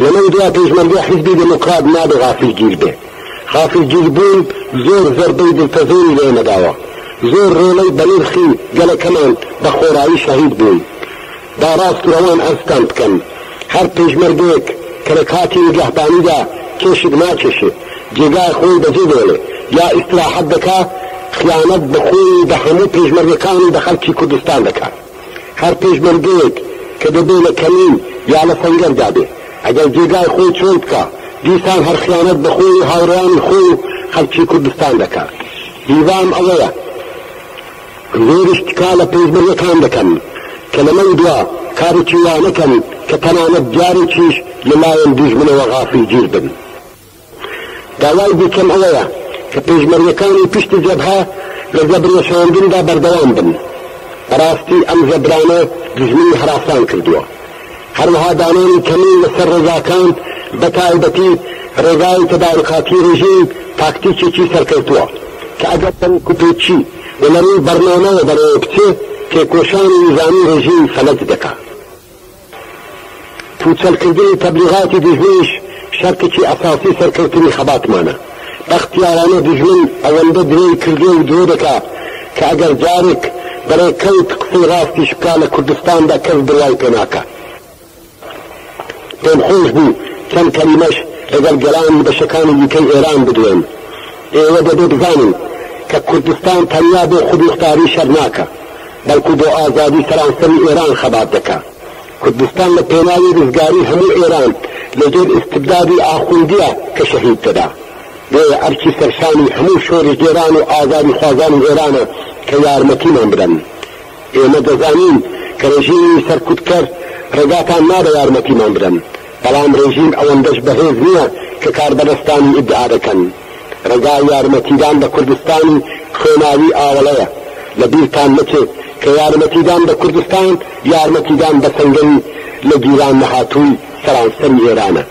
لەمەی دوا پێشمەرگە حیزبی دموکرات نابێ غافلگیر بێ. غافلگیر بوون زۆر زەربەی دڵتەزۆری لێ نەداوە، زۆر ڕێڵەی بە نرخی گەلەکەمان بە خۆرایی شەهید بوون. با ڕاست و ڕەوان ئەستان بکەن، هەر پێشمەرگەیەک کە لە کاتی نیگەهبانیدا کێشک ناکێشێت، جێگای خۆی بەجێ دێڵێ یا ئیستراحەت دەکا، خیانەت بە خۆی بە هەموو پێشمەرگەکانی بە خەڵکی کوردستان دەکات. هەر پێشمەرگەیەک کە دەبێ لە کەمین یا لە سەنگەردا بێ، ئەگەر جێگای خۆی چۆن بکە، دیسان هەر خیانەت بە خۆی و هاوڕێیانی خۆی و خەڵکی کوردستان دەکات. هیوام ئەوەیە زۆریش تکا لە پێشمەرگەکان دەکەن کە لەمەی دوا کارێکی وا نەکەن کە تەنانەت جارێکیش لەلایەن دوژمنەوە غافلگیر بن. داوای دیکەم ئەوەیە کە پێشمەرگەکانی پشتی جەبهە لە زەبرێشاندندا بەردەوام بن. بەڕاستی ئەم زەبرانە دوژمنی هەراسان کردووە. هەروەها دانانی کەمین لەسەر ڕێگاکان بە تایبەتی ڕێگای تەدارکاتی ڕێژیم تاکتیکێکی سەرکەوتووە کە ئەگەر کوپێچی و لەڕووی بەرنامەوە بەرەوە بچێ تێکۆشانی نظامی ڕێژیم فەلەت دەکات. پوچەلکردنی تەبلیغاتی دوژمنیش شەرتێکی ئەساسی سەرکەوتنی خەباتمانە. بەختیارانە دوژمن ئەوەندە درێی کردێ و درۆ دەکات کە ئەگەر جارێک بەڕێ کەوت قسەی ڕاستیش بکا لە کوردستاندا کەس بڕوای پێ ناکات. پێم خۆش بوو چەند کەلیمەش لەگەڵ گەڵانی بەشەکانی دیکەی ئێران بدوێن. ئێوە دەبێ بزانن کە کوردستان تەنیا بۆ خودموختاری شەر ناکە، بەڵکو بۆ ئازادی سەرانسەری ئێران خەبات دەکات. کوردستان لە پێناوی ڕزگاری هەموو ئێران لەجێر ئیستبدادی ئاخوندیە کە شەهید دەدا. بۆیە ئەرکی سەرشانی هەموو شۆڕی گێران و ئازادی خوازانی ئێرانە کە یارمەتیمان بدەن. ئێمە دەزانین کە ڕێژیمی سەرکوتکەر ڕێگاتان نادە یارمەتیمان بدەن، بەڵام ڕێژیم ئەوەندەش بەهێز نییە کە کاربەدەستانی ئیدعا دەکەن. ڕێگای یارمەتیدان بە کوردستانی خوێناوی ئاوەڵەیە. لەبیرتان نەچێت کە یارمەتیدان بە کوردستان یارمەتیدان بە سەنگەری لە گیران نەهاتووی سەرانسەری ئێرانە.